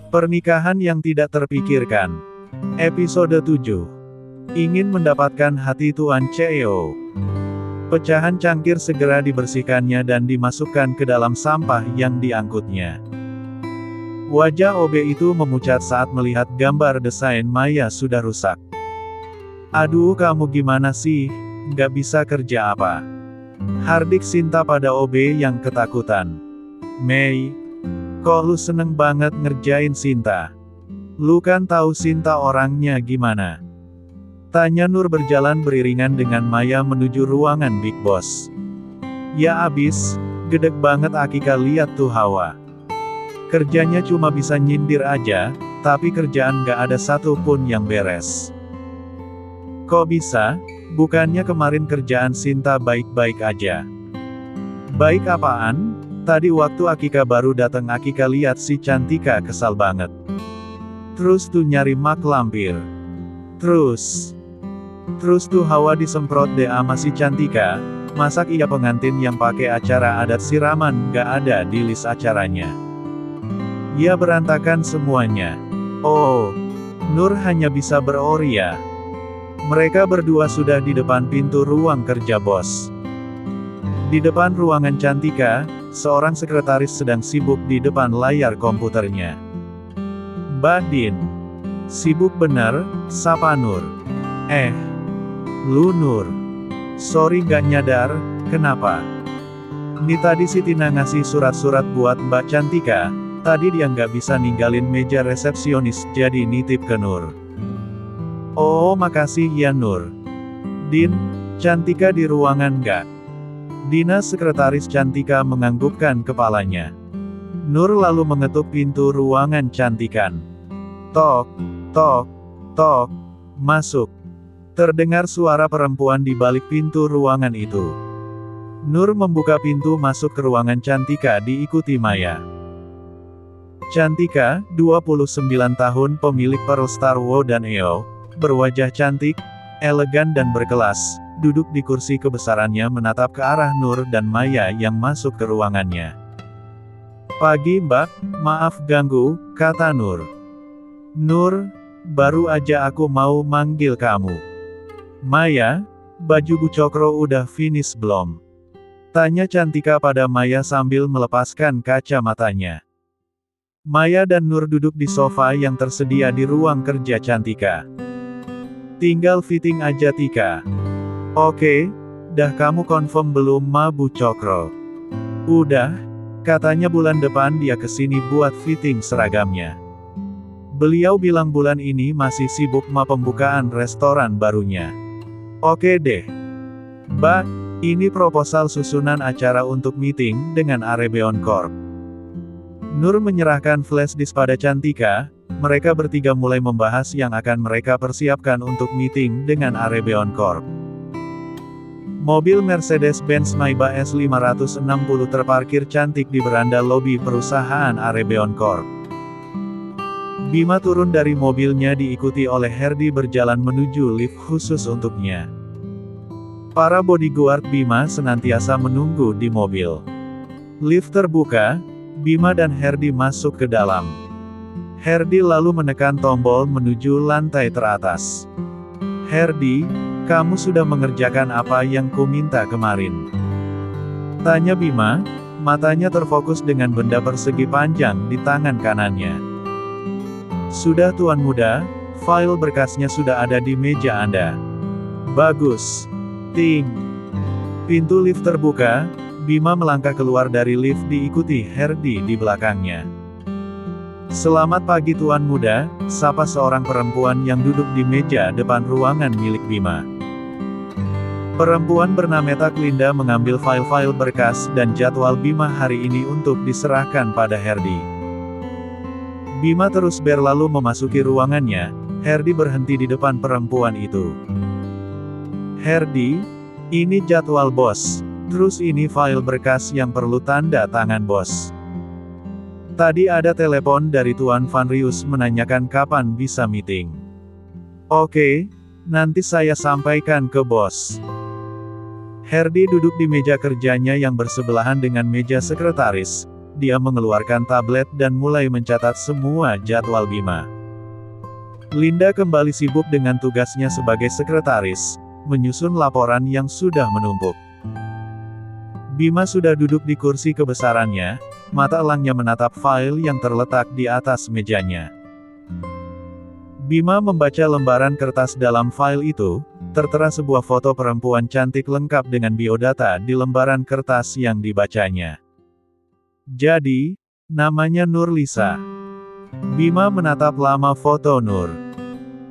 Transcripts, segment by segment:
Pernikahan yang tidak terpikirkan. Episode 7. Ingin mendapatkan hati Tuan CEO. Pecahan cangkir segera dibersihkannya dan dimasukkan ke dalam sampah yang diangkutnya. Wajah OB itu memucat saat melihat gambar desain Maya sudah rusak. Aduh, kamu gimana sih? Nggak bisa kerja apa? Hardik Sinta pada OB yang ketakutan. Mei, kok lu seneng banget ngerjain Sinta? Lu kan tahu Sinta orangnya gimana? Tanya Nur berjalan beriringan dengan Maya menuju ruangan Big Boss. Ya abis, gedeg banget Akika lihat tuh Hawa. Kerjanya cuma bisa nyindir aja, tapi kerjaan gak ada satupun yang beres. Kok bisa? Bukannya kemarin kerjaan Sinta baik-baik aja. Baik apaan? Tadi waktu Akika baru datang Akika lihat si Cantika kesal banget. Terus tuh nyari mak lampir. Terus tuh Hawa disemprot deh ama si Cantika. Masak iya pengantin yang pakai acara adat siraman gak ada di list acaranya. Ya berantakan semuanya. Oh, Nur hanya bisa beroria. Mereka berdua sudah di depan pintu ruang kerja bos. Di depan ruangan Cantika, seorang sekretaris sedang sibuk di depan layar komputernya. Mbak Din. Sibuk bener, sapa Nur. Lu Nur. Sorry gak nyadar, kenapa? Nih tadi si Tina ngasih surat-surat buat Mbak Cantika, tadi dia nggak bisa ninggalin meja resepsionis, jadi nitip ke Nur. Oh makasih ya Nur. Din, Cantika di ruangan nggak? Dina sekretaris Cantika menganggukkan kepalanya. Nur lalu mengetuk pintu ruangan Cantikan. Tok, tok, tok, masuk. Terdengar suara perempuan di balik pintu ruangan itu. Nur membuka pintu masuk ke ruangan Cantika diikuti Maya. Cantika, 29 tahun pemilik Pearl Star Wow dan EO, berwajah cantik, elegan dan berkelas, duduk di kursi kebesarannya menatap ke arah Nur dan Maya yang masuk ke ruangannya. Pagi Mbak, maaf ganggu, kata Nur. Nur, baru aja aku mau manggil kamu. Maya, baju Bu Cokro udah finish belum? Tanya Cantika pada Maya sambil melepaskan kacamatanya. Maya dan Nur duduk di sofa yang tersedia di ruang kerja Cantika. Tinggal fitting aja Tika. Oke, dah kamu confirm belum Ma Bu Cokro? Udah, katanya bulan depan dia kesini buat fitting seragamnya. Beliau bilang bulan ini masih sibuk ma pembukaan restoran barunya. Oke deh. Mbak, ini proposal susunan acara untuk meeting dengan Arebeon Corp. Nur menyerahkan flash disk pada Cantika, mereka bertiga mulai membahas yang akan mereka persiapkan untuk meeting dengan Arebeon Corp. Mobil Mercedes-Benz Maybach S560 terparkir cantik di beranda lobi perusahaan Arebeon Corp. Bima turun dari mobilnya diikuti oleh Herdi berjalan menuju lift khusus untuknya. Para bodyguard Bima senantiasa menunggu di mobil. Lift terbuka, Bima dan Herdi masuk ke dalam. Herdi lalu menekan tombol menuju lantai teratas. Herdi, kamu sudah mengerjakan apa yang ku minta kemarin? Tanya Bima, matanya terfokus dengan benda persegi panjang di tangan kanannya. Sudah Tuan Muda, file berkasnya sudah ada di meja Anda. Bagus. Ting. Pintu lift terbuka, Bima melangkah keluar dari lift diikuti Herdi di belakangnya. Selamat pagi Tuan Muda, sapa seorang perempuan yang duduk di meja depan ruangan milik Bima. Perempuan bernama Taklinda mengambil file-file berkas dan jadwal Bima hari ini untuk diserahkan pada Herdi. Bima terus berlalu memasuki ruangannya, Herdi berhenti di depan perempuan itu. Herdi, ini jadwal bos, terus ini file berkas yang perlu tanda tangan bos. Tadi ada telepon dari Tuan Vanrius menanyakan kapan bisa meeting. Oke, nanti saya sampaikan ke bos. Herdi duduk di meja kerjanya yang bersebelahan dengan meja sekretaris. dia mengeluarkan tablet dan mulai mencatat semua jadwal Bima. Linda kembali sibuk dengan tugasnya sebagai sekretaris, menyusun laporan yang sudah menumpuk. Bima sudah duduk di kursi kebesarannya, mata elangnya menatap file yang terletak di atas mejanya. Bima membaca lembaran kertas dalam file itu, tertera sebuah foto perempuan cantik lengkap dengan biodata di lembaran kertas yang dibacanya. Jadi, namanya Nurlisa. Bima menatap lama foto Nur.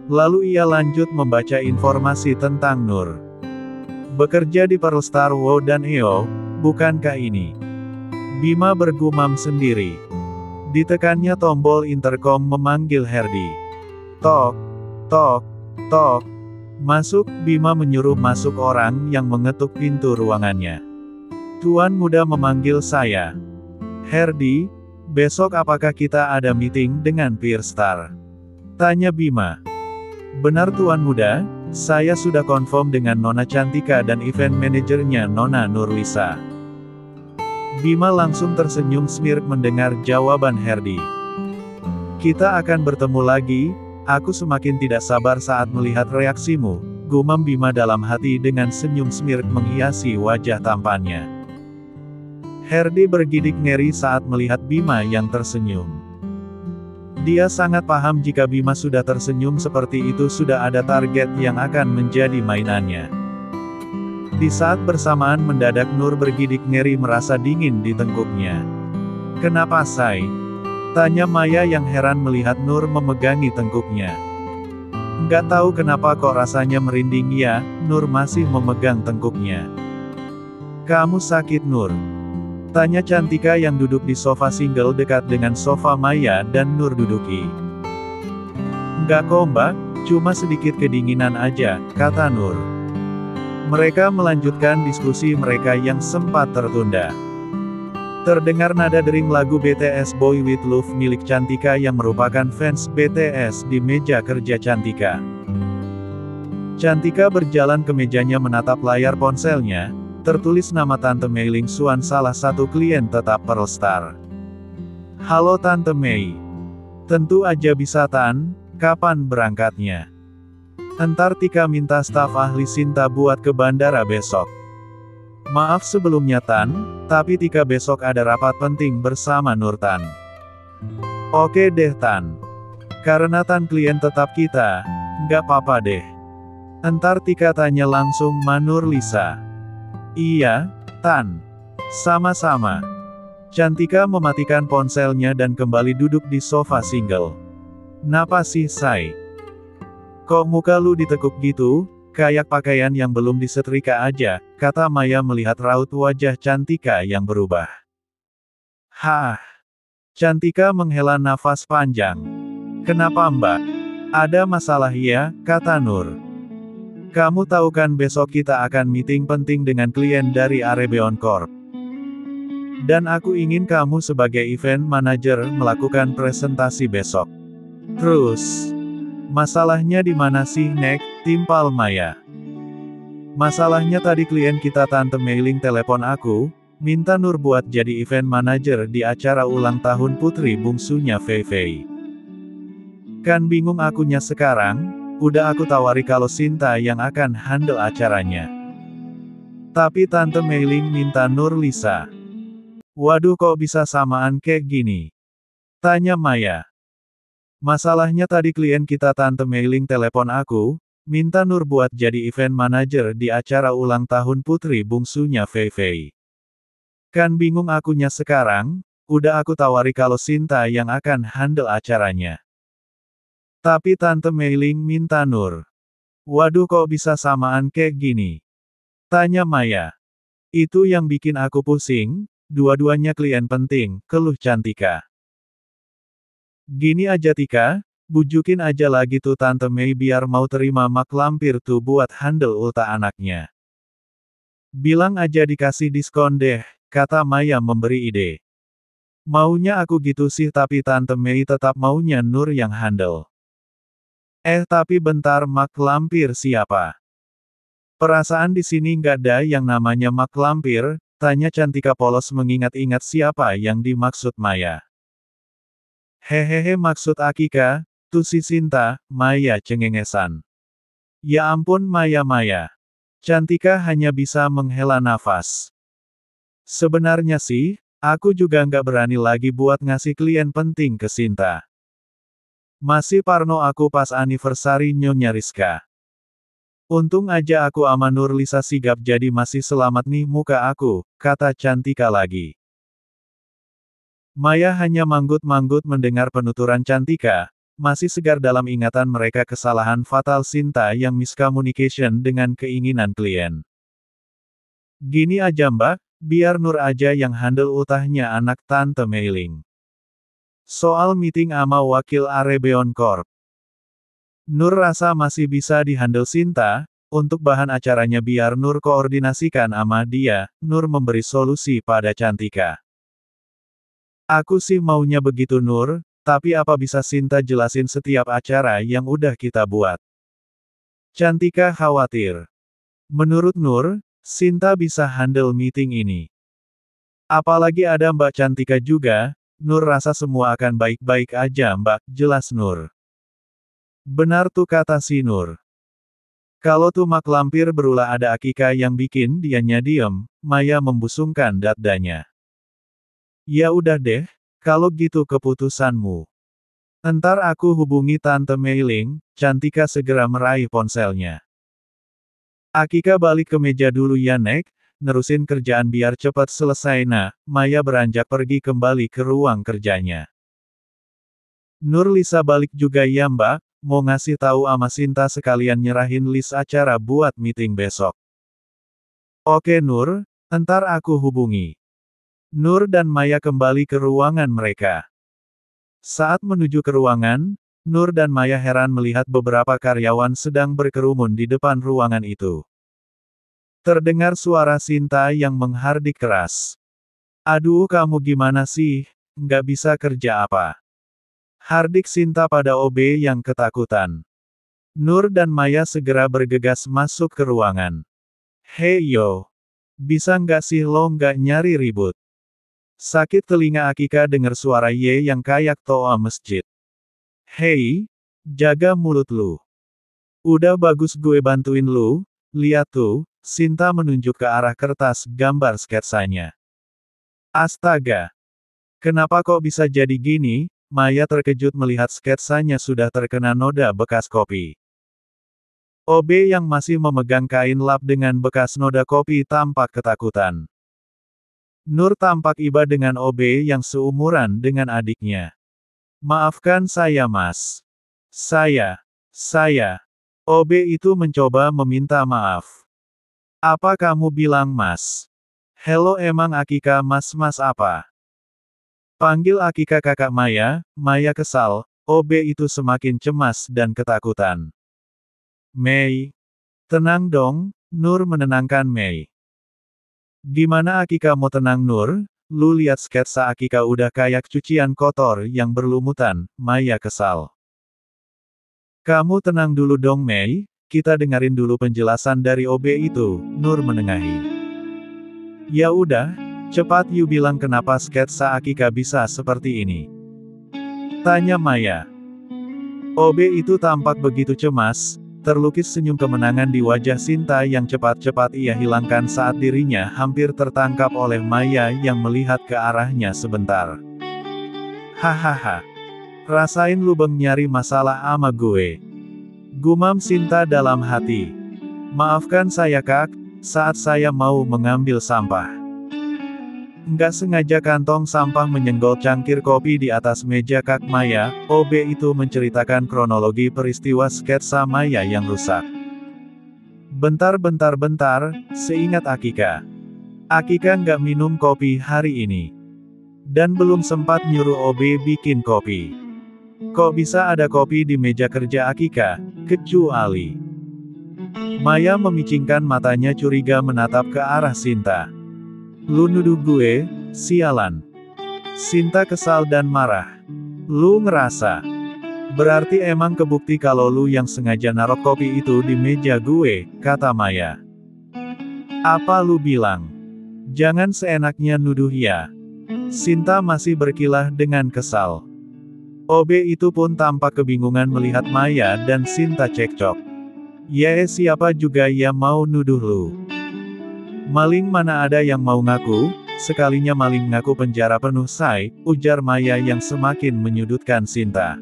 Lalu ia lanjut membaca informasi tentang Nur. Bekerja di Pearlstar Wo dan EO, bukankah ini? Bima bergumam sendiri. Ditekannya tombol intercom memanggil Herdi. Tok, tok, tok. Masuk, Bima menyuruh masuk orang yang mengetuk pintu ruangannya. Tuan muda memanggil saya. Herdi, besok apakah kita ada meeting dengan Pearlstar? Tanya Bima. Benar Tuan muda, saya sudah confirm dengan Nona Cantika dan event manajernya Nona Nurlisa. Bima langsung tersenyum smirk mendengar jawaban Herdi. Kita akan bertemu lagi, aku semakin tidak sabar saat melihat reaksimu, gumam Bima dalam hati dengan senyum smirk menghiasi wajah tampannya. Herdi bergidik ngeri saat melihat Bima yang tersenyum. Dia sangat paham jika Bima sudah tersenyum seperti itu sudah ada target yang akan menjadi mainannya. Di saat bersamaan mendadak Nur bergidik ngeri merasa dingin di tengkuknya. Kenapa Say? Tanya Maya yang heran melihat Nur memegangi tengkuknya. Nggak tahu kenapa kok rasanya merinding ya, Nur masih memegang tengkuknya. Kamu sakit Nur? Tanya Cantika yang duduk di sofa single dekat dengan sofa Maya dan Nur duduki. Nggak kok Mbak, cuma sedikit kedinginan aja, kata Nur. Mereka melanjutkan diskusi mereka yang sempat tertunda. Terdengar nada dering lagu BTS Boy With Love milik Cantika yang merupakan fans BTS di meja kerja Cantika. Cantika berjalan ke mejanya menatap layar ponselnya, tertulis nama Tante Mei Ling Xuan salah satu klien tetap Pearlstar. Halo Tante Mei. Tentu aja bisa Tan, kapan berangkatnya? Entar Tika minta staf ahli Sinta buat ke bandara besok. Maaf sebelumnya Tan, tapi Tika besok ada rapat penting bersama Nur Tan. Oke deh Tan. Karena Tan klien tetap kita, nggak apa-apa deh. Entar Tika tanya langsung Ma Nurlisa. Iya, Tan. Sama-sama. Cantika mematikan ponselnya dan kembali duduk di sofa single. Napa sih Say? Kok muka lu ditekuk gitu? Kayak pakaian yang belum disetrika aja, kata Maya melihat raut wajah Cantika yang berubah. Hah? Cantika menghela nafas panjang. Kenapa Mbak? Ada masalah ya, kata Nur. Kamu tahu kan besok kita akan meeting penting dengan klien dari Arebeon Corp. Dan aku ingin kamu sebagai event manager melakukan presentasi besok. Terus, masalahnya di mana sih Nek? Timpal Maya. Masalahnya tadi klien kita Tante Mei Ling telepon aku, minta Nur buat jadi event manager di acara ulang tahun putri bungsunya Fei Fei. Kan bingung akunya sekarang, udah aku tawari kalau Sinta yang akan handle acaranya. Tapi Tante Mei Ling minta Nurlisa. Waduh kok bisa samaan kayak gini? Tanya Maya. Masalahnya tadi klien kita Tante Mei Ling telepon aku, minta Nur buat jadi event manager di acara ulang tahun putri bungsunya Fei Fei. Kan bingung akunya sekarang, udah aku tawari kalau Sinta yang akan handle acaranya. Tapi Tante Mei Ling minta Nur. Waduh kok bisa samaan kayak gini? Tanya Maya. Itu yang bikin aku pusing, dua-duanya klien penting, keluh Cantika. Gini aja Tika, bujukin aja lagi tuh Tante Mei biar mau terima mak lampir tuh buat handle ulta anaknya. Bilang aja dikasih diskon deh, kata Maya memberi ide. Maunya aku gitu sih tapi Tante Mei tetap maunya Nur yang handle. Tapi bentar mak lampir siapa? Perasaan di sini nggak ada yang namanya mak lampir, Tanya Cantika polos mengingat-ingat siapa yang dimaksud Maya. Hehehe, maksud Akika, tuh si Sinta, Maya cengengesan. Ya ampun Maya. Cantika hanya bisa menghela nafas. Sebenarnya sih, aku juga nggak berani lagi buat ngasih klien penting ke Sinta. Masih parno aku pas anniversary Nyonya Rizka. Untung aja aku ama Nurlisa sigap jadi masih selamat nih muka aku, kata Cantika lagi. Maya hanya manggut-manggut mendengar penuturan Cantika, masih segar dalam ingatan mereka kesalahan fatal Sinta yang miscommunication dengan keinginan klien. Gini aja Mbak, biar Nur aja yang handle utahnya anak Tante Meiling. Soal meeting ama wakil Arebeon Corp. Nur rasa masih bisa dihandle Sinta, untuk bahan acaranya biar Nur koordinasikan ama dia, Nur memberi solusi pada Cantika. Aku sih maunya begitu Nur, tapi apa bisa Sinta jelasin setiap acara yang udah kita buat? Cantika khawatir. Menurut Nur, Sinta bisa handle meeting ini. Apalagi ada Mbak Cantika juga, Nur rasa semua akan baik-baik aja Mbak, jelas Nur. Benar tuh kata si Nur. Kalau tuh mak lampir berulah ada Akika yang bikin dianya diem, Maya membusungkan dadanya. Ya udah deh, kalau gitu keputusanmu. Entar aku hubungi Tante Meiling, Cantika segera meraih ponselnya. Akika balik ke meja dulu ya Nek, nerusin kerjaan biar cepat selesai nah, Maya beranjak pergi kembali ke ruang kerjanya. Nurlisa balik juga ya Mbak, mau ngasih tahu ama Sinta sekalian nyerahin list acara buat meeting besok. Oke Nur, entar aku hubungi. Nur dan Maya kembali ke ruangan mereka. Saat menuju ke ruangan, Nur dan Maya heran melihat beberapa karyawan sedang berkerumun di depan ruangan itu. Terdengar suara Sinta yang menghardik keras. Aduh kamu gimana sih, nggak bisa kerja apa? Hardik Sinta pada OB yang ketakutan. Nur dan Maya segera bergegas masuk ke ruangan. Hei yo, bisa nggak sih lo nggak nyari ribut? Sakit telinga Akika dengar suara Ye yang kayak toa masjid. Hei, jaga mulut lu. Udah bagus gue bantuin lu, lihat tuh, Sinta menunjuk ke arah kertas gambar sketsanya. Astaga! Kenapa kok bisa jadi gini? Maya terkejut melihat sketsanya sudah terkena noda bekas kopi. OB yang masih memegang kain lap dengan bekas noda kopi tampak ketakutan. Nur tampak iba dengan OB yang seumuran dengan adiknya. Maafkan saya mas. Saya. OB itu mencoba meminta maaf. Apa kamu bilang mas? Hello emang Akika mas apa? Panggil Akika kakak Maya, Maya kesal, OB itu semakin cemas dan ketakutan. Mei. Tenang dong, Nur menenangkan Mei. Gimana Akika mau tenang Nur? Lu lihat sketsa Akika udah kayak cucian kotor yang berlumutan, Maya kesal. Kamu tenang dulu dong Mei, kita dengerin dulu penjelasan dari OB itu, Nur menengahi. Ya udah, cepat you bilang kenapa sketsa Akika bisa seperti ini. Tanya Maya. OB itu tampak begitu cemas. Terlukis senyum kemenangan di wajah Sinta yang cepat-cepat ia hilangkan saat dirinya hampir tertangkap oleh Maya yang melihat ke arahnya sebentar. Hahaha. Rasain lu beng nyari masalah ama gue. Gumam Sinta dalam hati. Maafkan saya kak, saat saya mau mengambil sampah. Nggak sengaja kantong sampah menyenggol cangkir kopi di atas meja kak Maya, OB itu menceritakan kronologi peristiwa sketsa Maya yang rusak. Bentar, seingat Akika. Akika nggak minum kopi hari ini. Dan belum sempat nyuruh OB bikin kopi. Kok bisa ada kopi di meja kerja Akika, kecuali. Maya memicingkan matanya curiga menatap ke arah Sinta. Lu nuduh gue, sialan. Sinta kesal dan marah. Lu ngerasa. Berarti emang kebukti kalau lu yang sengaja naruh kopi itu di meja gue, kata Maya. Apa lu bilang? Jangan seenaknya nuduh ya. Sinta masih berkilah dengan kesal. OB itu pun tampak kebingungan melihat Maya dan Sinta cekcok. "Ye, siapa juga yang mau nuduh lu? Maling mana ada yang mau ngaku? Sekalinya maling ngaku penjara penuh say," ujar Maya yang semakin menyudutkan Sinta.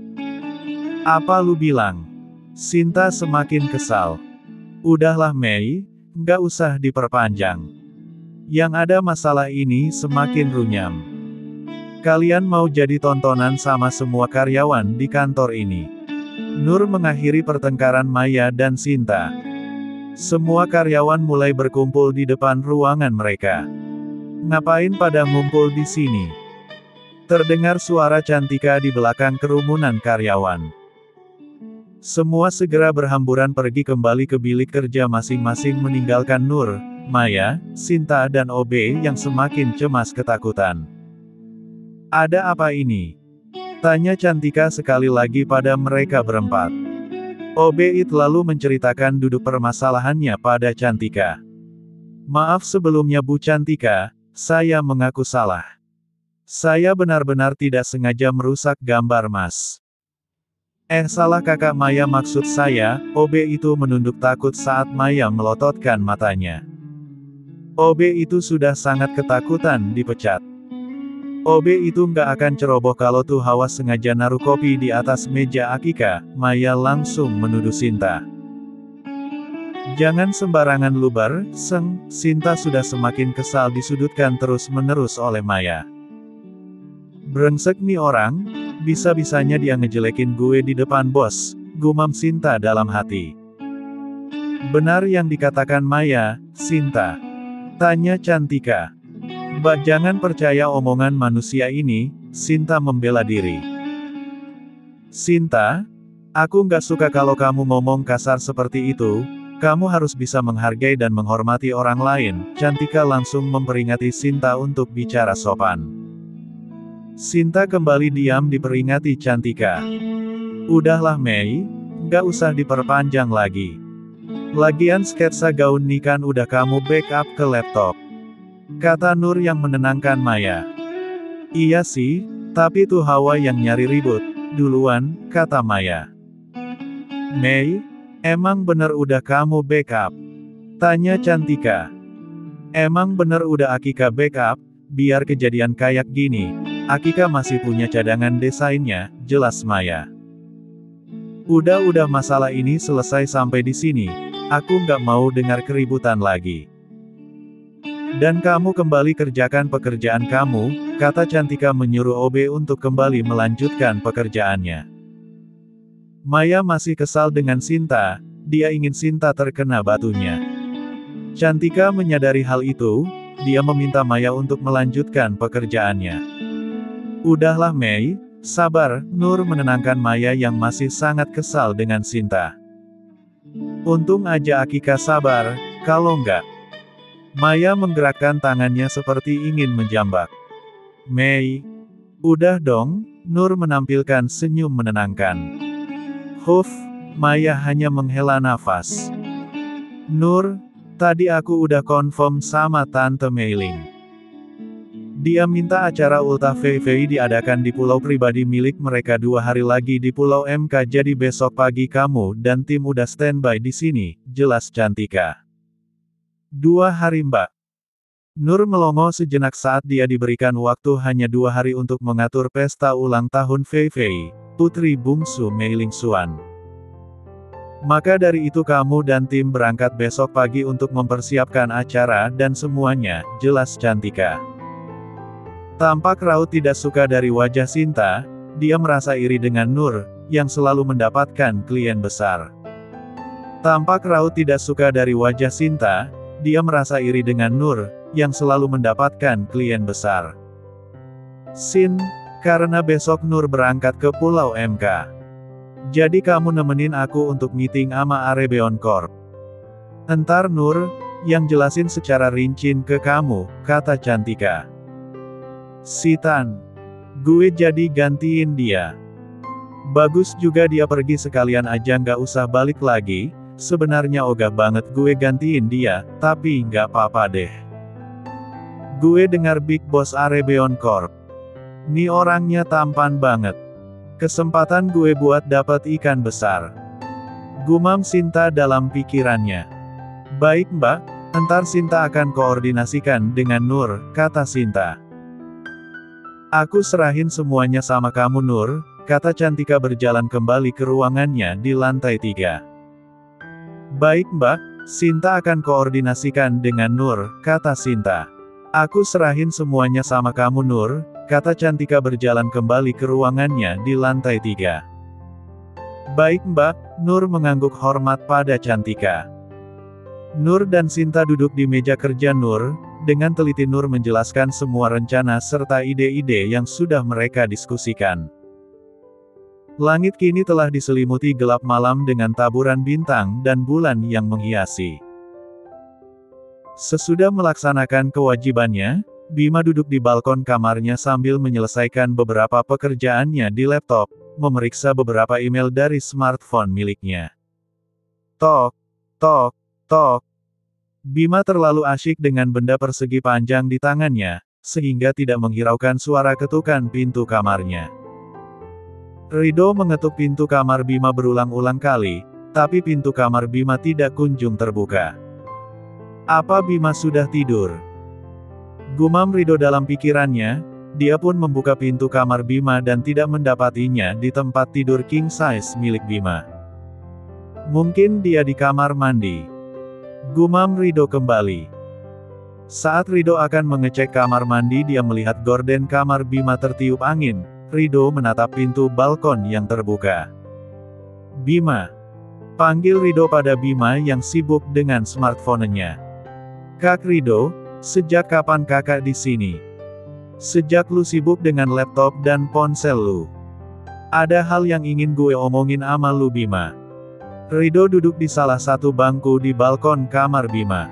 "Apa lu bilang?" Sinta semakin kesal. "Udahlah Mei, nggak usah diperpanjang. Yang ada masalah ini semakin runyam. Kalian mau jadi tontonan sama semua karyawan di kantor ini." Nur mengakhiri pertengkaran Maya dan Sinta. Semua karyawan mulai berkumpul di depan ruangan mereka. "Ngapain pada ngumpul di sini?" Terdengar suara Cantika di belakang kerumunan karyawan. Semua segera berhamburan pergi kembali ke bilik kerja masing-masing meninggalkan Nur, Maya, Sinta dan OB yang semakin cemas ketakutan. "Ada apa ini?" tanya Cantika sekali lagi pada mereka berempat. OB itu lalu menceritakan duduk permasalahannya pada Cantika. "Maaf sebelumnya Bu Cantika, saya mengaku salah. Saya benar-benar tidak sengaja merusak gambar Mas." Salah Kakak Maya maksud saya," OB itu menunduk takut saat Maya melototkan matanya. OB itu sudah sangat ketakutan dipecat. OB itu nggak akan ceroboh kalau tuh Hawa sengaja naruh kopi di atas meja Akika, Maya langsung menuduh Sinta. "Jangan sembarangan luber, Seng," Sinta sudah semakin kesal disudutkan terus-menerus oleh Maya. "Brengsek nih orang, bisa-bisanya dia ngejelekin gue di depan bos," gumam Sinta dalam hati. "Benar yang dikatakan Maya, Sinta?" tanya Cantika. "Mbak jangan percaya omongan manusia ini," Sinta membela diri. "Sinta, aku nggak suka kalau kamu ngomong kasar seperti itu. Kamu harus bisa menghargai dan menghormati orang lain," Cantika langsung memperingati Sinta untuk bicara sopan. Sinta kembali diam diperingati Cantika. "Udahlah Mei, nggak usah diperpanjang lagi. Lagian sketsa gaun nih kan udah kamu backup ke laptop," kata Nur yang menenangkan Maya. "Iya sih, tapi tuh Hawa yang nyari ribut duluan," kata Maya. "Mei, emang bener udah kamu backup?" tanya Cantika. "Emang bener udah Akika backup, biar kejadian kayak gini. Akika masih punya cadangan desainnya," jelas Maya. Udah masalah ini selesai sampai di sini. Aku nggak mau dengar keributan lagi. Dan kamu kembali kerjakan pekerjaan kamu," kata Cantika menyuruh OB untuk kembali melanjutkan pekerjaannya. Maya masih kesal dengan Sinta, dia ingin Sinta terkena batunya. Cantika menyadari hal itu, dia meminta Maya untuk melanjutkan pekerjaannya. "Udahlah Mei, sabar," Nur menenangkan Maya yang masih sangat kesal dengan Sinta. "Untung aja Akika sabar, kalau enggak." Maya menggerakkan tangannya seperti ingin menjambak. "Mei, udah dong," Nur menampilkan senyum menenangkan. "Huff," Maya hanya menghela nafas. "Nur, tadi aku udah konfirm sama Tante Meiling. Dia minta acara Ulta VV diadakan di pulau pribadi milik mereka 2 hari lagi di Pulau MK, jadi besok pagi kamu dan tim udah standby di sini," jelas Cantika. 2 hari Mbak. Nur melongo sejenak saat dia diberikan waktu hanya 2 hari untuk mengatur pesta ulang tahun VV, putri bungsu Meiling Xuan. "Maka dari itu kamu dan tim berangkat besok pagi untuk mempersiapkan acara dan semuanya," jelas Cantika. Tampak raut tidak suka dari wajah Sinta, dia merasa iri dengan Nur, yang selalu mendapatkan klien besar. Tampak raut tidak suka dari wajah Sinta, dia merasa iri dengan Nur, yang selalu mendapatkan klien besar. "Sin, karena besok Nur berangkat ke Pulau MK. Jadi kamu nemenin aku untuk meeting ama Arebeon Corp. Entar Nur, yang jelasin secara rincin ke kamu," kata Cantika. "Sitan, gue jadi gantiin dia. Bagus juga dia pergi sekalian aja nggak usah balik lagi, sebenarnya ogah banget gue gantiin dia, tapi nggak apa-apa deh. Gue dengar Big Boss Arebeon Corp. Nih orangnya tampan banget. Kesempatan gue buat dapat ikan besar. Gumam Sinta dalam pikirannya. Baik mbak, entar Sinta akan koordinasikan dengan Nur, kata Sinta. Aku serahin semuanya sama kamu Nur, kata Cantika berjalan kembali ke ruangannya di lantai 3. Baik mbak, Sinta akan koordinasikan dengan Nur, kata Sinta. Aku serahin semuanya sama kamu Nur, kata Cantika berjalan kembali ke ruangannya di lantai 3. Baik mbak, Nur mengangguk hormat pada Cantika. Nur dan Sinta duduk di meja kerja Nur, dengan teliti Nur menjelaskan semua rencana serta ide-ide yang sudah mereka diskusikan. Langit kini telah diselimuti gelap malam dengan taburan bintang dan bulan yang menghiasi. Sesudah melaksanakan kewajibannya, Bima duduk di balkon kamarnya sambil menyelesaikan beberapa pekerjaannya di laptop, memeriksa beberapa email dari smartphone miliknya. Tok, tok, tok. Bima terlalu asyik dengan benda persegi panjang di tangannya, sehingga tidak menghiraukan suara ketukan pintu kamarnya. Rido mengetuk pintu kamar Bima berulang-ulang kali, tapi pintu kamar Bima tidak kunjung terbuka. Apa Bima sudah tidur? Gumam Rido dalam pikirannya, dia pun membuka pintu kamar Bima dan tidak mendapatinya di tempat tidur king size milik Bima. Mungkin dia di kamar mandi. Gumam Rido kembali. Saat Rido akan mengecek kamar mandi dia melihat gorden kamar Bima tertiup angin. Rido menatap pintu balkon yang terbuka. Bima. Panggil Rido pada Bima yang sibuk dengan smartphone-nya. Kak Rido, sejak kapan kakak di sini? Sejak lu sibuk dengan laptop dan ponsel lu. Ada hal yang ingin gue omongin sama lu Bima. Rido duduk di salah satu bangku di balkon kamar Bima.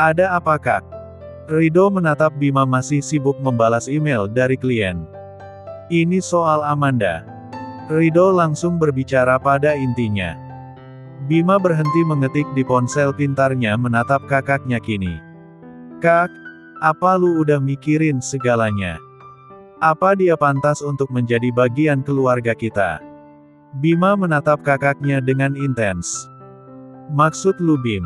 Ada apa kak? Rido menatap Bima masih sibuk membalas email dari klien. Ini soal Amanda. Rido langsung berbicara pada intinya. Bima berhenti mengetik di ponsel pintarnya menatap kakaknya kini. Kak, apa lu udah mikirin segalanya? Apa dia pantas untuk menjadi bagian keluarga kita? Bima menatap kakaknya dengan intens. Maksud lu Bim?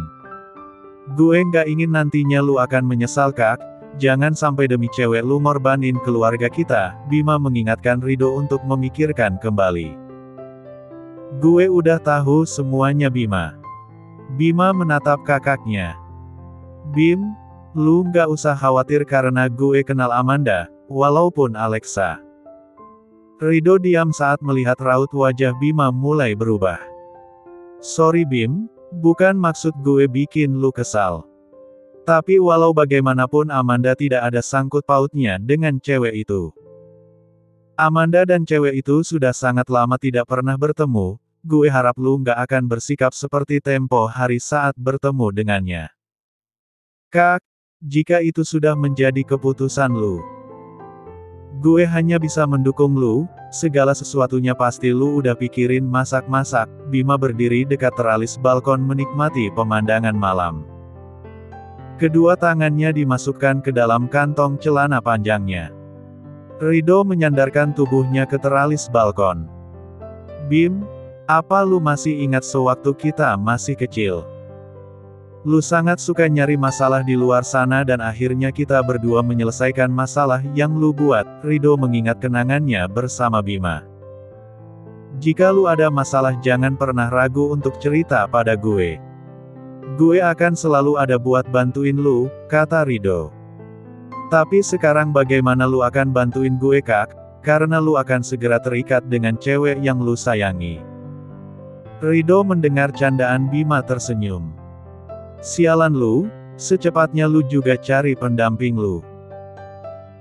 Gue nggak ingin nantinya lu akan menyesal kak, jangan sampai demi cewek lu ngorbanin keluarga kita, Bima mengingatkan Rido untuk memikirkan kembali. Gue udah tahu semuanya Bima. Bima menatap kakaknya. Bim, lu nggak usah khawatir karena gue kenal Amanda, walaupun Alexa. Rido diam saat melihat raut wajah Bima mulai berubah. Sorry Bim, bukan maksud gue bikin lu kesal. Tapi walau bagaimanapun Amanda tidak ada sangkut pautnya dengan cewek itu. Amanda dan cewek itu sudah sangat lama tidak pernah bertemu, gue harap lu nggak akan bersikap seperti tempo hari saat bertemu dengannya. Kak, jika itu sudah menjadi keputusan lu, gue hanya bisa mendukung lu, segala sesuatunya pasti lu udah pikirin masak-masak. Bima berdiri dekat teralis balkon menikmati pemandangan malam. Kedua tangannya dimasukkan ke dalam kantong celana panjangnya. Rido menyandarkan tubuhnya ke teralis balkon. Bim, apa lu masih ingat sewaktu kita masih kecil? Lu sangat suka nyari masalah di luar sana dan akhirnya kita berdua menyelesaikan masalah yang lu buat. Rido mengingat kenangannya bersama Bima. Jika lu ada masalah jangan pernah ragu untuk cerita pada gue. Gue akan selalu ada buat bantuin lu, kata Rido. Tapi sekarang bagaimana lu akan bantuin gue kak, karena lu akan segera terikat dengan cewek yang lu sayangi. Rido mendengar candaan Bima tersenyum. Sialan lu, secepatnya lu juga cari pendamping lu.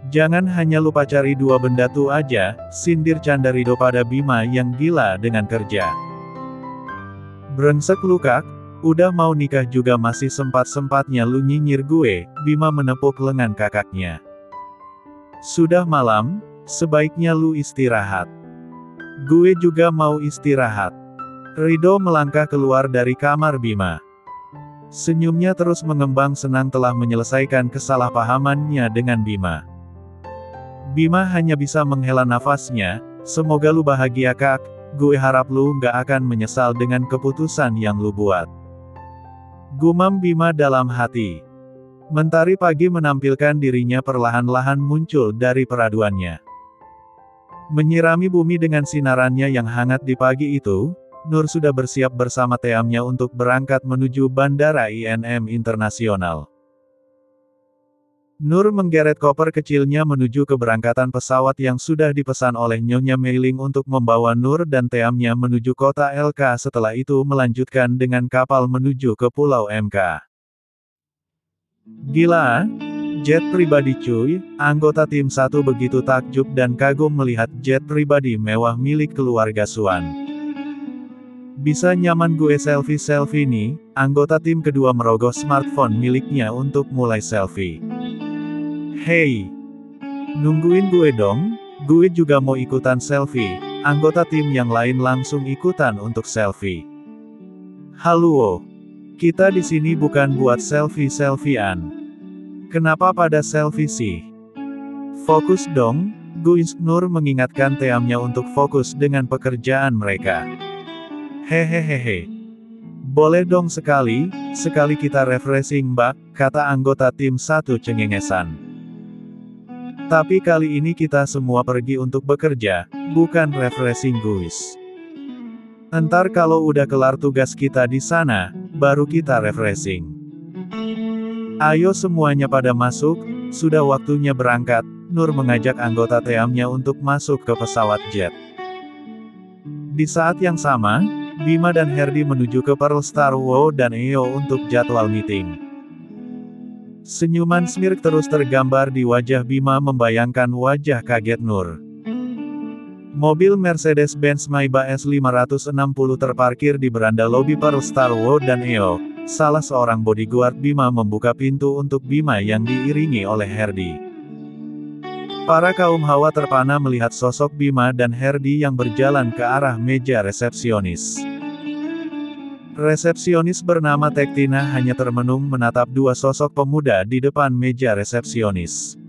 Jangan hanya lupa cari dua benda tuh aja, sindir canda Rido pada Bima yang gila dengan kerja. Brengsek lu kak, udah mau nikah juga masih sempat-sempatnya lu nyinyir gue, Bima menepuk lengan kakaknya. Sudah malam, sebaiknya lu istirahat. Gue juga mau istirahat. Rido melangkah keluar dari kamar Bima. Senyumnya terus mengembang senang telah menyelesaikan kesalahpahamannya dengan Bima. Bima hanya bisa menghela nafasnya, semoga lu bahagia kak, gue harap lu nggak akan menyesal dengan keputusan yang lu buat. Gumam Bima dalam hati. Mentari pagi menampilkan dirinya perlahan-lahan muncul dari peraduannya. Menyirami bumi dengan sinarannya yang hangat di pagi itu, Nur sudah bersiap bersama Teamnya untuk berangkat menuju Bandara INM Internasional. Nur menggeret koper kecilnya menuju keberangkatan pesawat yang sudah dipesan oleh Nyonya Meiling untuk membawa Nur dan Teamnya menuju kota LK, setelah itu melanjutkan dengan kapal menuju ke Pulau MK. Gila, jet pribadi cuy, anggota tim 1 begitu takjub dan kagum melihat jet pribadi mewah milik keluarga Suan. Bisa nyaman gue selfie-selfie nih, anggota tim kedua merogoh smartphone miliknya untuk mulai selfie. Hey, nungguin gue dong, gue juga mau ikutan selfie, anggota tim yang lain langsung ikutan untuk selfie. Halo. Kita di sini bukan buat selfie-selfiean. Kenapa pada selfie sih? Fokus dong, guys. Nur mengingatkan Teamnya untuk fokus dengan pekerjaan mereka. Hehehehe. Boleh dong sekali kita refreshing mbak, kata anggota tim 1 cengengesan. Tapi kali ini kita semua pergi untuk bekerja, bukan refreshing guys. Entar kalau udah kelar tugas kita di sana, baru kita refreshing. Ayo semuanya pada masuk, sudah waktunya berangkat. Nur mengajak anggota Teamnya untuk masuk ke pesawat jet. Di saat yang sama, Bima dan Herdi menuju ke Pearl Star Wow dan EO untuk jadwal meeting. Senyuman smirk terus tergambar di wajah Bima membayangkan wajah kaget Nur. Mobil Mercedes-Benz Maybach S560 terparkir di beranda lobi Pearl Star Wow dan EO. Salah seorang bodyguard Bima membuka pintu untuk Bima yang diiringi oleh Herdi. Para kaum hawa terpana melihat sosok Bima dan Herdi yang berjalan ke arah meja resepsionis. Resepsionis bernama Tektina hanya termenung menatap dua sosok pemuda di depan meja resepsionis.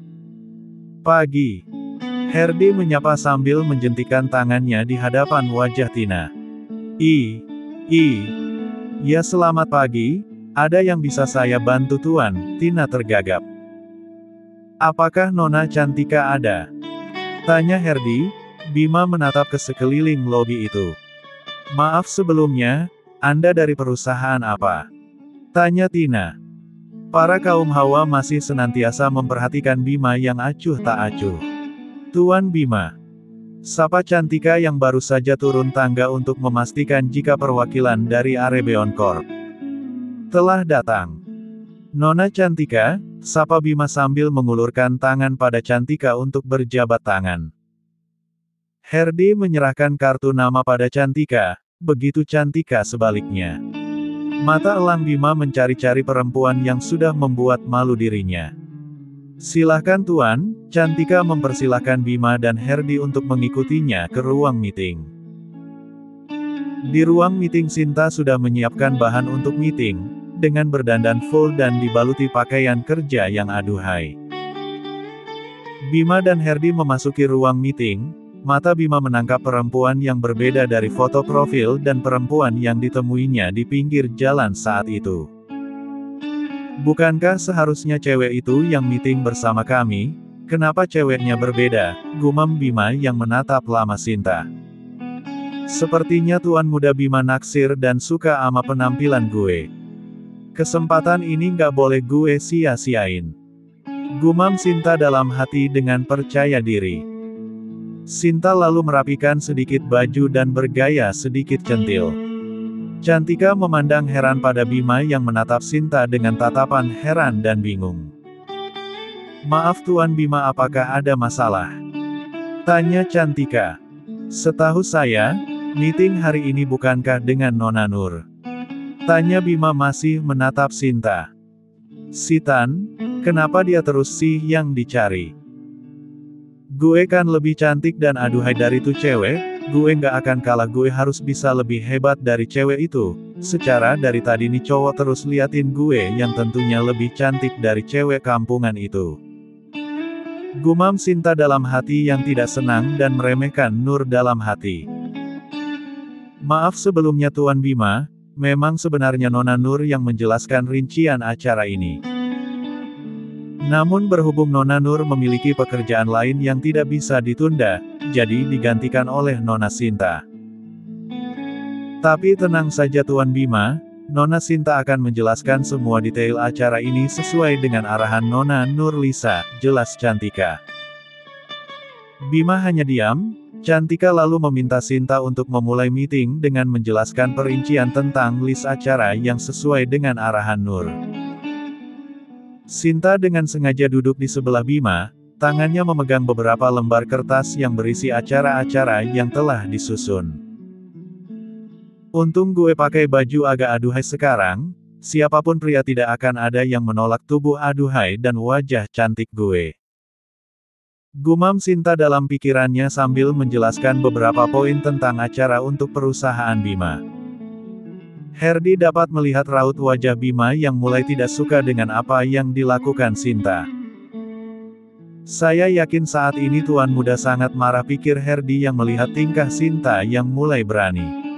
Pagi. Herdi menyapa sambil menjentikan tangannya di hadapan wajah Tina. Ya selamat pagi, ada yang bisa saya bantu tuan? Tina tergagap. Apakah Nona Cantika ada? Tanya Herdi. Bima menatap ke sekeliling lobi itu. Maaf sebelumnya, Anda dari perusahaan apa? Tanya Tina. Para kaum hawa masih senantiasa memperhatikan Bima yang acuh tak acuh. Tuan Bima. Sapa Cantika yang baru saja turun tangga untuk memastikan jika perwakilan dari Arebeon Corp telah datang. Nona Cantika, sapa Bima sambil mengulurkan tangan pada Cantika untuk berjabat tangan. Herdi menyerahkan kartu nama pada Cantika, begitu Cantika sebaliknya. Mata elang Bima mencari-cari perempuan yang sudah membuat malu dirinya. Silahkan tuan, Cantika mempersilahkan Bima dan Herdi untuk mengikutinya ke ruang meeting. Di ruang meeting Sinta sudah menyiapkan bahan untuk meeting, dengan berdandan full dan dibaluti pakaian kerja yang aduhai. Bima dan Herdi memasuki ruang meeting, mata Bima menangkap perempuan yang berbeda dari foto profil dan perempuan yang ditemuinya di pinggir jalan saat itu. Bukankah seharusnya cewek itu yang meeting bersama kami? Kenapa ceweknya berbeda? Gumam Bima yang menatap lama Sinta. Sepertinya tuan muda Bima naksir dan suka ama penampilan gue. Kesempatan ini nggak boleh gue sia-siain. Gumam Sinta dalam hati dengan percaya diri. Sinta lalu merapikan sedikit baju dan bergaya sedikit centil. Cantika memandang heran pada Bima yang menatap Sinta dengan tatapan heran dan bingung. Maaf Tuan Bima, apakah ada masalah? Tanya Cantika. Setahu saya, meeting hari ini bukankah dengan Nona Nur? Tanya Bima masih menatap Sinta. Sitan, kenapa dia terus sih yang dicari? Gue kan lebih cantik dan aduhai dari tuh cewek. Gue nggak akan kalah, gue harus bisa lebih hebat dari cewek itu, Secara dari tadi nih cowok terus liatin gue yang tentunya lebih cantik dari cewek kampungan itu. Gumam Sinta dalam hati yang tidak senang dan meremehkan Nur dalam hati. Maaf sebelumnya Tuan Bima, memang sebenarnya Nona Nur yang menjelaskan rincian acara ini. Namun berhubung Nona Nur memiliki pekerjaan lain yang tidak bisa ditunda, jadi digantikan oleh Nona Sinta. Tapi tenang saja Tuan Bima, Nona Sinta akan menjelaskan semua detail acara ini sesuai dengan arahan Nona Nurlisa, jelas Cantika. Bima hanya diam, Cantika lalu meminta Sinta untuk memulai meeting dengan menjelaskan perincian tentang list acara yang sesuai dengan arahan Nur. Sinta dengan sengaja duduk di sebelah Bima, tangannya memegang beberapa lembar kertas yang berisi acara-acara yang telah disusun. Untung gue pakai baju agak aduhai sekarang, siapapun pria tidak akan ada yang menolak tubuh aduhai dan wajah cantik gue. Gumam Sinta dalam pikirannya sambil menjelaskan beberapa poin tentang acara untuk perusahaan Bima. Herdi dapat melihat raut wajah Bima yang mulai tidak suka dengan apa yang dilakukan Sinta. Saya yakin saat ini Tuan Muda sangat marah, pikir Herdi yang melihat tingkah Sinta yang mulai berani.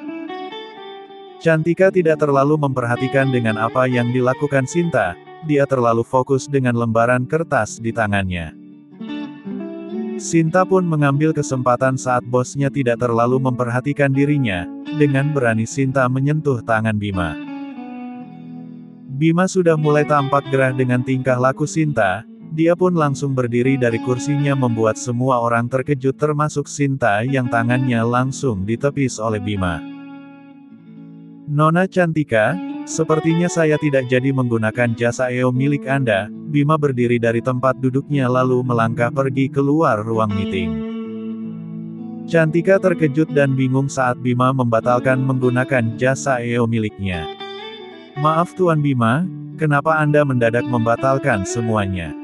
Cantika tidak terlalu memperhatikan dengan apa yang dilakukan Sinta, dia terlalu fokus dengan lembaran kertas di tangannya. Sinta pun mengambil kesempatan saat bosnya tidak terlalu memperhatikan dirinya, dengan berani Sinta menyentuh tangan Bima. Bima sudah mulai tampak gerah dengan tingkah laku Sinta, dia pun langsung berdiri dari kursinya membuat semua orang terkejut termasuk Sinta yang tangannya langsung ditepis oleh Bima. Nona Cantika, sepertinya saya tidak jadi menggunakan jasa EO milik Anda. Bima berdiri dari tempat duduknya lalu melangkah pergi keluar ruang meeting. Cantika terkejut dan bingung saat Bima membatalkan menggunakan jasa EO miliknya. Maaf Tuan Bima, kenapa Anda mendadak membatalkan semuanya?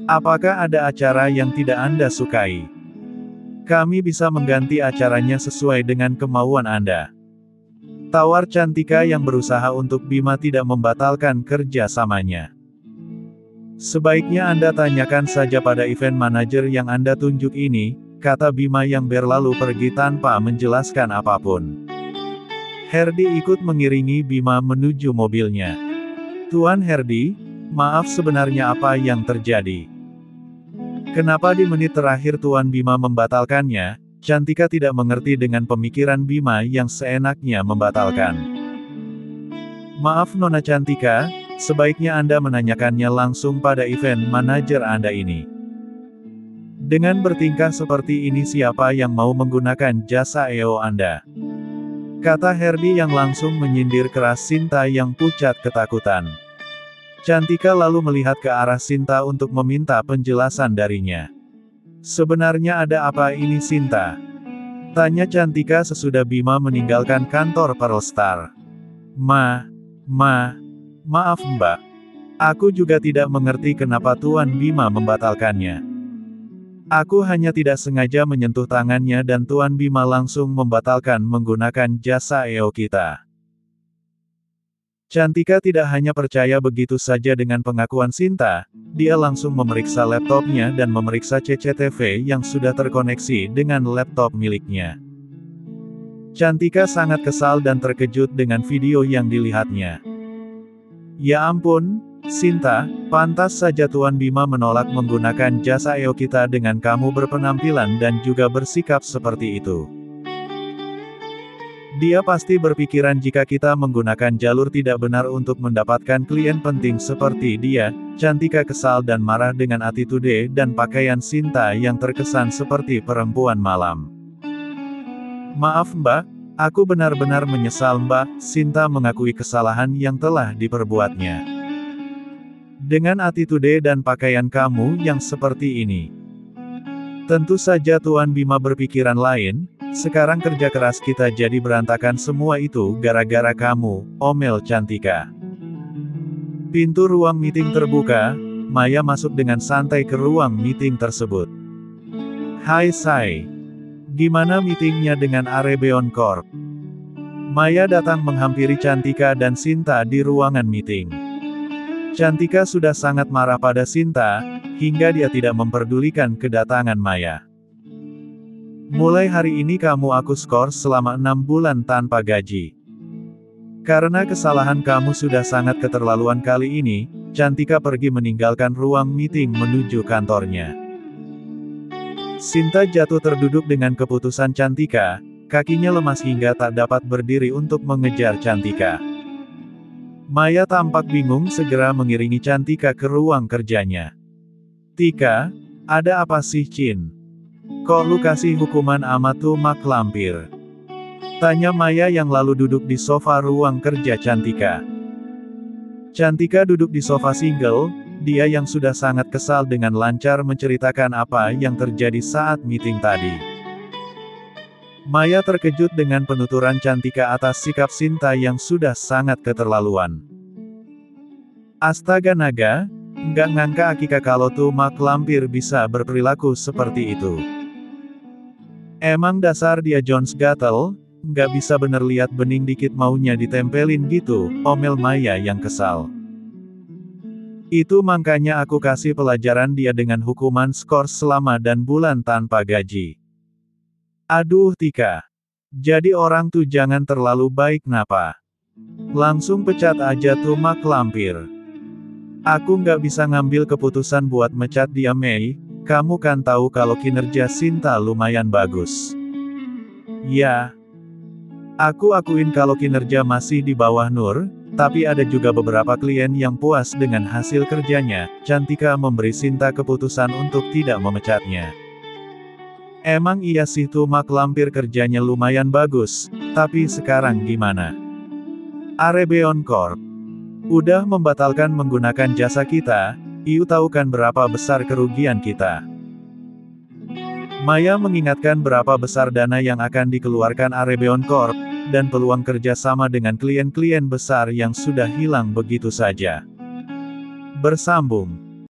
Apakah ada acara yang tidak Anda sukai? Kami bisa mengganti acaranya sesuai dengan kemauan Anda. Tawar Cantika yang berusaha untuk Bima tidak membatalkan kerja samanya. Sebaiknya Anda tanyakan saja pada event manager yang Anda tunjuk ini, kata Bima yang berlalu pergi tanpa menjelaskan apapun. Herdi ikut mengiringi Bima menuju mobilnya. Tuan Herdi, maaf sebenarnya apa yang terjadi? Kenapa di menit terakhir Tuan Bima membatalkannya? Cantika tidak mengerti dengan pemikiran Bima yang seenaknya membatalkan. Maaf Nona Cantika, sebaiknya Anda menanyakannya langsung pada event manager Anda ini. Dengan bertingkah seperti ini siapa yang mau menggunakan jasa EO Anda? Kata Herdi yang langsung menyindir keras Sinta yang pucat ketakutan. Cantika lalu melihat ke arah Sinta untuk meminta penjelasan darinya. Sebenarnya ada apa ini Sinta? Tanya Cantika sesudah Bima meninggalkan kantor Pearlstar. Maaf Mbak. Aku juga tidak mengerti kenapa Tuan Bima membatalkannya. Aku hanya tidak sengaja menyentuh tangannya dan Tuan Bima langsung membatalkan menggunakan jasa EO kita. Cantika tidak hanya percaya begitu saja dengan pengakuan Sinta, dia langsung memeriksa laptopnya dan memeriksa CCTV yang sudah terkoneksi dengan laptop miliknya. Cantika sangat kesal dan terkejut dengan video yang dilihatnya. Ya ampun, Sinta, pantas saja Tuan Bima menolak menggunakan jasa EO kita dengan kamu berpenampilan dan juga bersikap seperti itu. Dia pasti berpikiran jika kita menggunakan jalur tidak benar untuk mendapatkan klien penting seperti dia. Cantika kesal dan marah dengan attitude dan pakaian Sinta yang terkesan seperti perempuan malam. Maaf Mbak, aku benar-benar menyesal Mbak. Sinta mengakui kesalahan yang telah diperbuatnya. Dengan attitude dan pakaian kamu yang seperti ini, tentu saja Tuan Bima berpikiran lain. Sekarang kerja keras kita jadi berantakan, semua itu gara-gara kamu, omel Cantika. Pintu ruang meeting terbuka, Maya masuk dengan santai ke ruang meeting tersebut. Hai Sai. Gimana meetingnya dengan Arebeon Corp? Maya datang menghampiri Cantika dan Sinta di ruangan meeting. Cantika sudah sangat marah pada Sinta, hingga dia tidak memperdulikan kedatangan Maya. Mulai hari ini kamu aku skors selama 6 bulan tanpa gaji. Karena kesalahan kamu sudah sangat keterlaluan kali ini, Cantika pergi meninggalkan ruang meeting menuju kantornya. Sinta jatuh terduduk dengan keputusan Cantika, kakinya lemas hingga tak dapat berdiri untuk mengejar Cantika. Maya tampak bingung segera mengiringi Cantika ke ruang kerjanya. Tika, ada apa sih Cin? Kok lu kasih hukuman amat tuh mak lampir? Tanya Maya yang lalu duduk di sofa ruang kerja Cantika. Cantika duduk di sofa single, dia yang sudah sangat kesal dengan lancar menceritakan apa yang terjadi saat meeting tadi. Maya terkejut dengan penuturan Cantika atas sikap Sinta yang sudah sangat keterlaluan. Astaga naga, nggak ngangka Akika kalau tuh mak lampir bisa berperilaku seperti itu. Emang dasar dia Jones gatel, nggak bisa bener lihat bening dikit maunya ditempelin gitu, omel Maya yang kesal. Itu makanya aku kasih pelajaran dia dengan hukuman skors selama dan bulan tanpa gaji. Aduh Tika. Jadi orang tuh jangan terlalu baik napa. Langsung pecat aja tuh mak lampir. Aku nggak bisa ngambil keputusan buat mecat dia Mei, kamu kan tahu kalau kinerja Sinta lumayan bagus. Ya. Aku akuin kalau kinerja masih di bawah Nur, tapi ada juga beberapa klien yang puas dengan hasil kerjanya. Cantika memberi Sinta keputusan untuk tidak memecatnya. Emang iya sih tuh mak lampir kerjanya lumayan bagus, tapi sekarang gimana? Arebeon Corp udah membatalkan menggunakan jasa kita, Iu tahu kan berapa besar kerugian kita. Maya mengingatkan berapa besar dana yang akan dikeluarkan Arebeon Corp, dan peluang kerja sama dengan klien-klien besar yang sudah hilang begitu saja. Bersambung.